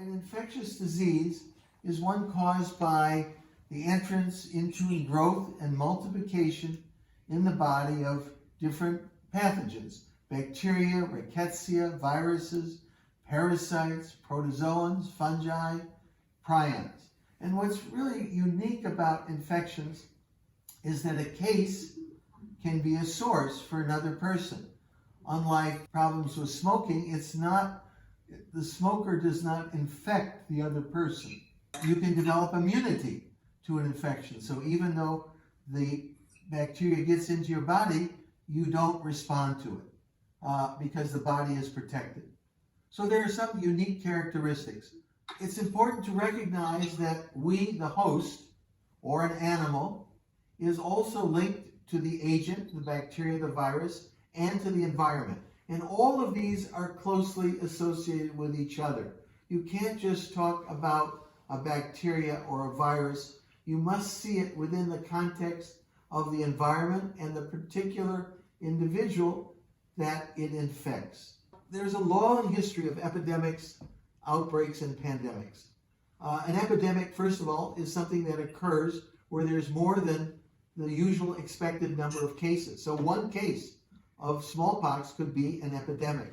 An infectious disease is one caused by the entrance into growth and multiplication in the body of different pathogens, bacteria, rickettsia, viruses, parasites, protozoans, fungi, prions. And what's really unique about infections is that a case can be a source for another person. Unlike problems with smoking, the smoker does not infect the other person. You can develop immunity to an infection. So even though the bacteria gets into your body, you don't respond to it because the body is protected. So there are some unique characteristics. It's important to recognize that we, the host, or an animal, is also linked to the agent, the bacteria, the virus, and to the environment. And all of these are closely associated with each other. You can't just talk about a bacteria or a virus. You must see it within the context of the environment and the particular individual that it infects. There's a long history of epidemics, outbreaks, and pandemics. An epidemic, first of all, is something that occurs where there's more than the usual expected number of cases. So one case of smallpox could be an epidemic.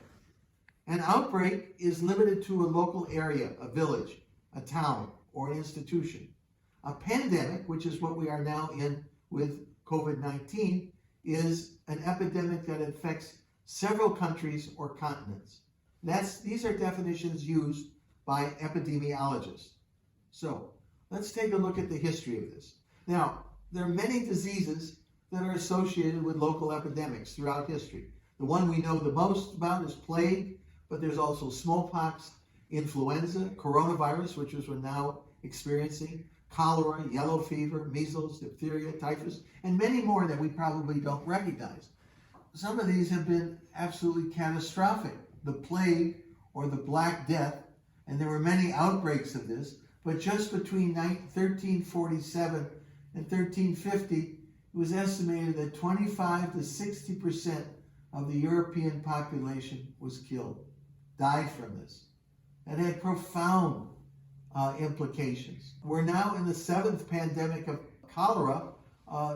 An outbreak is limited to a local area, a village, a town, or an institution. A pandemic, which is what we are now in with COVID-19, is an epidemic that infects several countries or continents. These are definitions used by epidemiologists. So let's take a look at the history of this. Now, there are many diseases that are associated with local epidemics throughout history. The one we know the most about is plague, but there's also smallpox, influenza, coronavirus, which is we're now experiencing, cholera, yellow fever, measles, diphtheria, typhus, and many more that we probably don't recognize. Some of these have been absolutely catastrophic. The plague, or the Black Death, and there were many outbreaks of this, but just between 1347 and 1350, it was estimated that 25 to 60% of the European population was killed, died from this. It had profound implications. We're now in the 7th pandemic of cholera.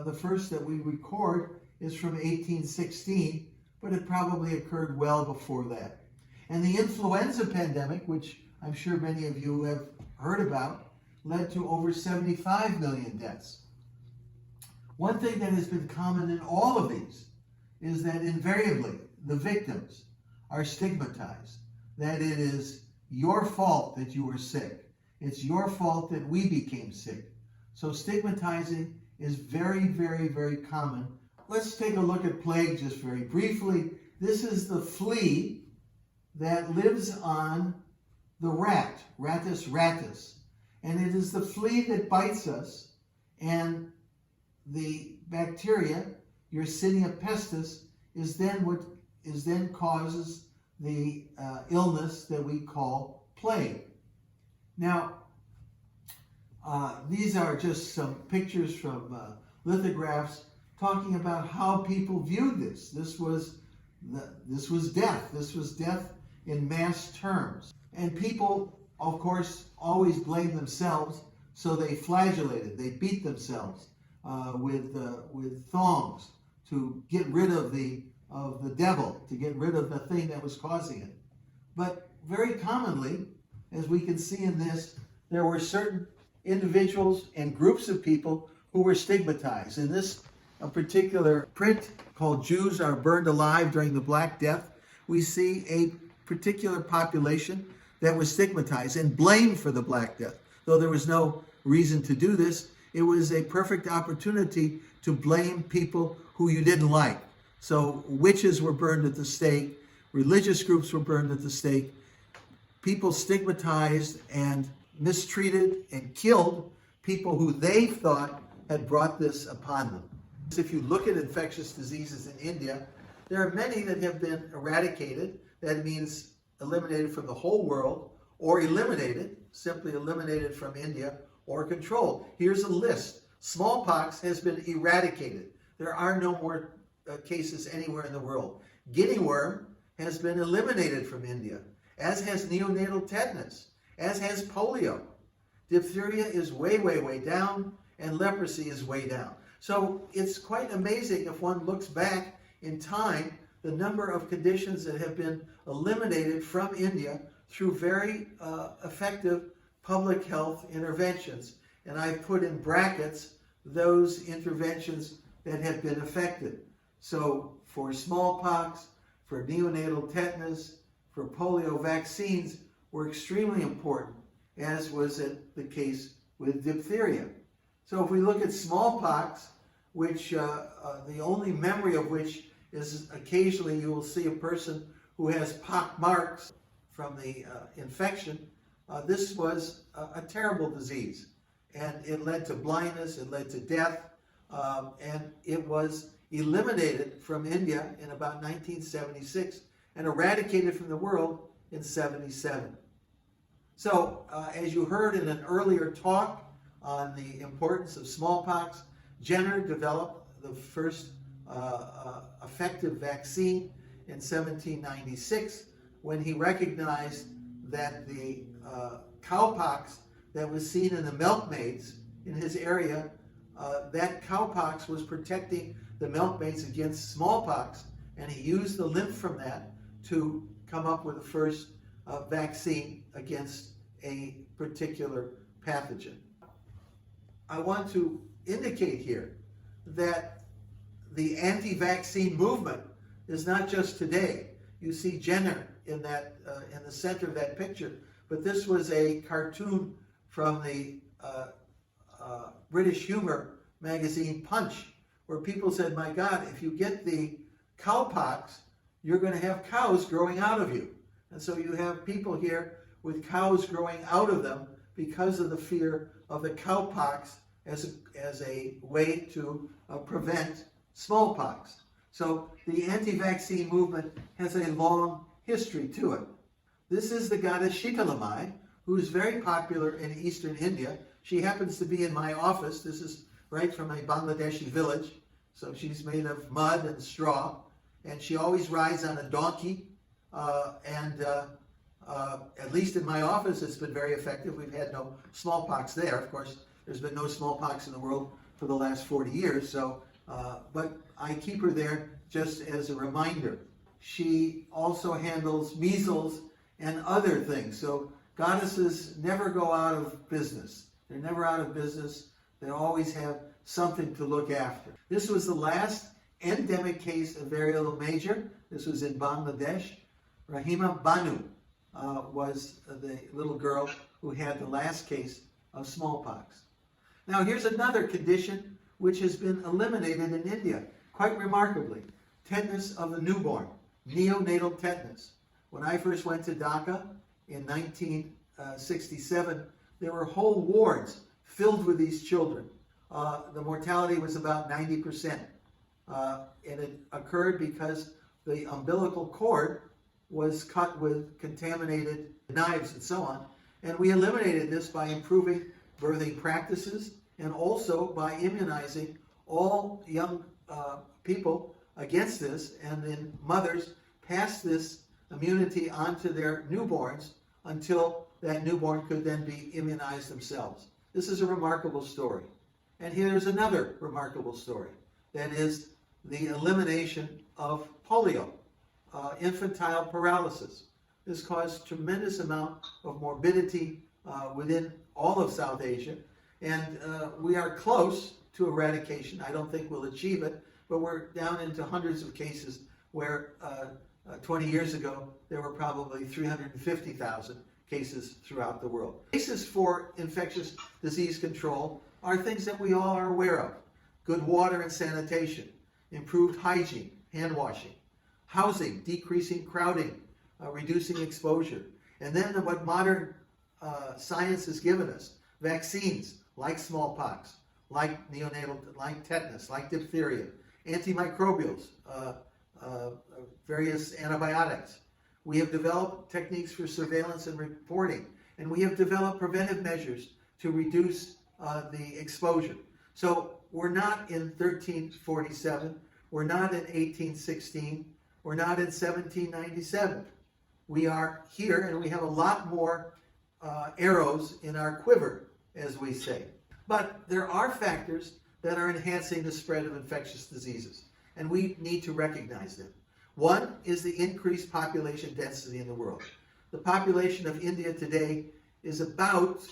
The first that we record is from 1816, but it probably occurred well before that. And the influenza pandemic, which I'm sure many of you have heard about, led to over 75 million deaths. One thing that has been common in all of these is that invariably the victims are stigmatized, that it is your fault that you were sick. It's your fault that we became sick. So stigmatizing is very, very, very common. Let's take a look at plague just very briefly. This is the flea that lives on the rat, Rattus rattus. And it is the flea that bites us, and the bacteria, Yersinia pestis, is then causes the illness that we call plague. Now, these are just some pictures from lithographs talking about how people viewed this. This was death. This was death in mass terms. And people, of course, always blame themselves, so they flagellated. They beat themselves with thongs to get rid of the devil, to get rid of the thing that was causing it. But very commonly, as we can see in this, there were certain individuals and groups of people who were stigmatized. In this particular print called "Jews Are Burned Alive During the Black Death," we see a particular population that was stigmatized and blamed for the Black Death. Though there was no reason to do this, it was a perfect opportunity to blame people who you didn't like. So witches were burned at the stake, religious groups were burned at the stake, people stigmatized and mistreated and killed people who they thought had brought this upon them. If you look at infectious diseases in India, there are many that have been eradicated. That means eliminated from the whole world, or eliminated, simply eliminated from India, or controlled. Here's a list. Smallpox has been eradicated. There are no more cases anywhere in the world. Guinea worm has been eliminated from India, as has neonatal tetanus, as has polio. Diphtheria is way, way, way down, and leprosy is way down. So it's quite amazing if one looks back in time, the number of conditions that have been eliminated from India through very effective public health interventions. And I've put in brackets those interventions that have been effective. So for smallpox, for neonatal tetanus, for polio, vaccines were extremely important, as was the case with diphtheria. So if we look at smallpox, which the only memory of which is occasionally you will see a person who has pock marks from the infection, this was a terrible disease. And it led to blindness, it led to death, and it was eliminated from India in about 1976 and eradicated from the world in 77. So, as you heard in an earlier talk on the importance of smallpox, Jenner developed the first effective vaccine in 1796 when he recognized that the cowpox that was seen in the milkmaids in his area, that cowpox was protecting the milkmaids against smallpox, and he used the lymph from that to come up with the first vaccine against a particular pathogen. I want to indicate here that the anti-vaccine movement is not just today. You see Jenner in that in the center of that picture, but this was a cartoon from the British humor magazine Punch, where people said, my God, if you get the cowpox, you're going to have cows growing out of you. And so you have people here with cows growing out of them because of the fear of the cowpox as a way to prevent smallpox. So the anti-vaccine movement has a long history to it. This is the goddess Shivalemai, who is very popular in eastern India. She happens to be in my office. This is right from a Bangladeshi village. So she's made of mud and straw, and she always rides on a donkey. At least in my office, it's been very effective. We've had no smallpox there. Of course, there's been no smallpox in the world for the last 40 years. So, but I keep her there just as a reminder. She also handles measles and other things. So goddesses never go out of business. They're never out of business. They always have something to look after. This was the last endemic case of variola major. This was in Bangladesh. Rahima Banu was the little girl who had the last case of smallpox. Now here's another condition which has been eliminated in India, quite remarkably. Tetanus of the newborn, neonatal tetanus. When I first went to Dhaka in 1967, there were whole wards filled with these children. The mortality was about 90%. And it occurred because the umbilical cord was cut with contaminated knives and so on. And we eliminated this by improving birthing practices and also by immunizing all young people against this, and then mothers pass this immunity onto their newborns until that newborn could then be immunized themselves. This is a remarkable story. And here's another remarkable story. That is the elimination of polio, infantile paralysis. This caused tremendous amount of morbidity within all of South Asia. And we are close to eradication. I don't think we'll achieve it, but we're down into hundreds of cases where 20 years ago there were probably 350,000 cases throughout the world. Cases for infectious disease control are things that we all are aware of. Good water and sanitation, improved hygiene, hand washing, housing, decreasing crowding, reducing exposure. And then what modern science has given us, vaccines like smallpox, like neonatal, like tetanus, like diphtheria, antimicrobials, various antibiotics. We have developed techniques for surveillance and reporting, and we have developed preventive measures to reduce the exposure. So we're not in 1347, we're not in 1816, we're not in 1797. We are here, and we have a lot more arrows in our quiver, as we say. But there are factors that are enhancing the spread of infectious diseases, and we need to recognize them. One is the increased population density in the world. The population of India today is about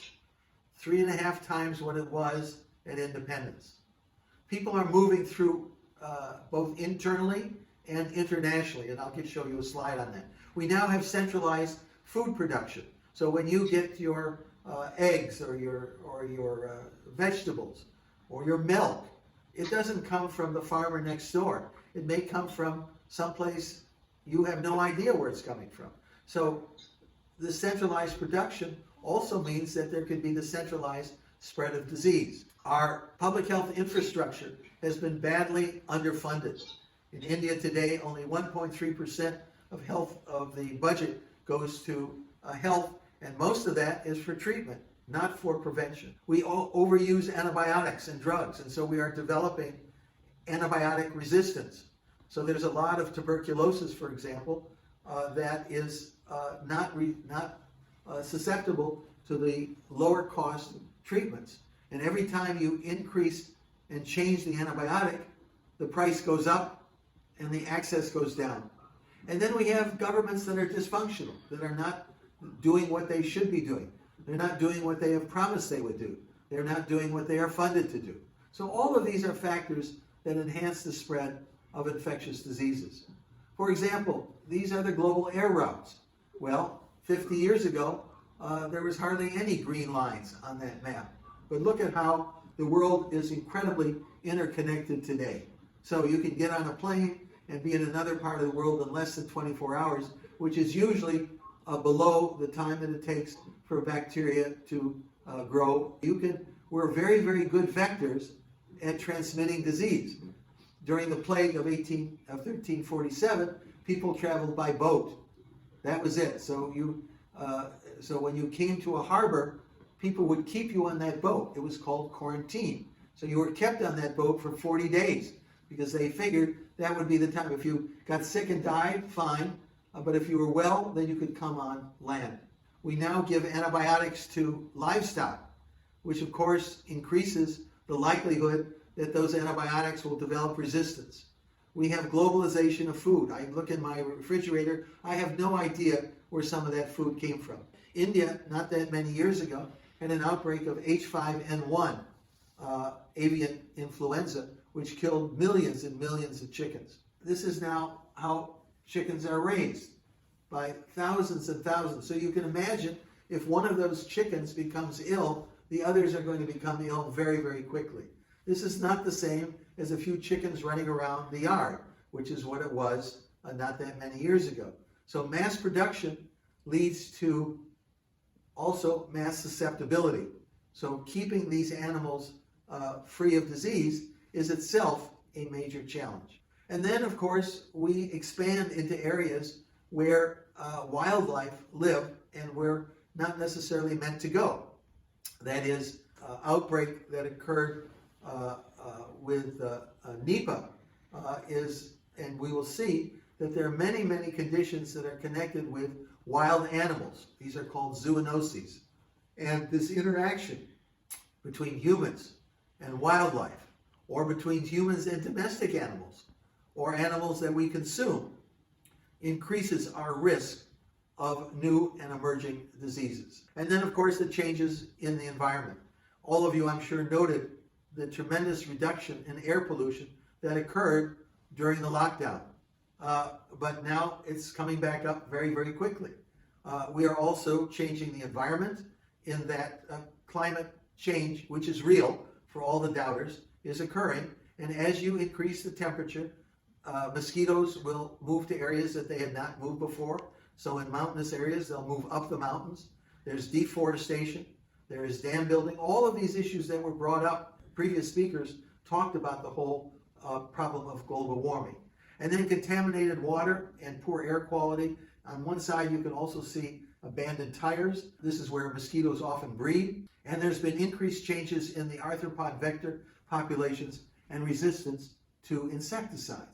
3.5 times what it was at independence. People are moving through both internally and internationally, and I'll show you a slide on that. We now have centralized food production. So when you get your eggs or your vegetables or your milk, it doesn't come from the farmer next door. It may come from someplace you have no idea where it's coming from. So the centralized production also means that there could be the centralized spread of disease. Our public health infrastructure has been badly underfunded. In India today, only 1.3% of the budget goes to health, and most of that is for treatment, not for prevention. We all overuse antibiotics and drugs, and so we are developing antibiotic resistance. So there's a lot of tuberculosis, for example, that is not susceptible to the lower cost treatments. And every time you increase and change the antibiotic, the price goes up and the access goes down. And then we have governments that are dysfunctional, that are not doing what they should be doing. They're not doing what they have promised they would do. They're not doing what they are funded to do. So all of these are factors that enhance the spread of infectious diseases. For example, these are the global air routes. Well, 50 years ago, there was hardly any green lines on that map. But look at how the world is incredibly interconnected today. So you can get on a plane and be in another part of the world in less than 24 hours, which is usually below the time that it takes for bacteria to grow. We're very, very good vectors at transmitting disease. During the plague of 1347, people traveled by boat. That was it. So when you came to a harbor, people would keep you on that boat. It was called quarantine. So you were kept on that boat for 40 days because they figured that would be the time. If you got sick and died, fine. But if you were well, then you could come on land. We now give antibiotics to livestock, which of course increases the likelihood that those antibiotics will develop resistance. We have globalization of food. I look in my refrigerator, I have no idea where some of that food came from. India, not that many years ago, had an outbreak of H5N1, avian influenza, which killed millions and millions of chickens. This is now how chickens are raised, by thousands and thousands. So you can imagine if one of those chickens becomes ill, the others are going to become ill very, very quickly. This is not the same as a few chickens running around the yard, which is what it was not that many years ago. So mass production leads to also mass susceptibility. So keeping these animals free of disease is itself a major challenge. And then, of course, we expand into areas where wildlife live and we're not necessarily meant to go. That is, outbreak that occurred with Nipah and we will see that there are many, many conditions that are connected with wild animals. These are called zoonoses. And this interaction between humans and wildlife, or between humans and domestic animals, or animals that we consume, increases our risk of new and emerging diseases. And then, of course, the changes in the environment. All of you, I'm sure, noted the tremendous reduction in air pollution that occurred during the lockdown. But now it's coming back up very, very quickly. We are also changing the environment in that climate change, which is real for all the doubters, is occurring. And as you increase the temperature, mosquitoes will move to areas that they had not moved before. So in mountainous areas, they'll move up the mountains. There's deforestation. There is dam building. All of these issues that were brought up, previous speakers talked about the whole problem of global warming. And then contaminated water and poor air quality. On one side, you can also see abandoned tires. This is where mosquitoes often breed. And there's been increased changes in the arthropod vector populations and resistance to insecticides.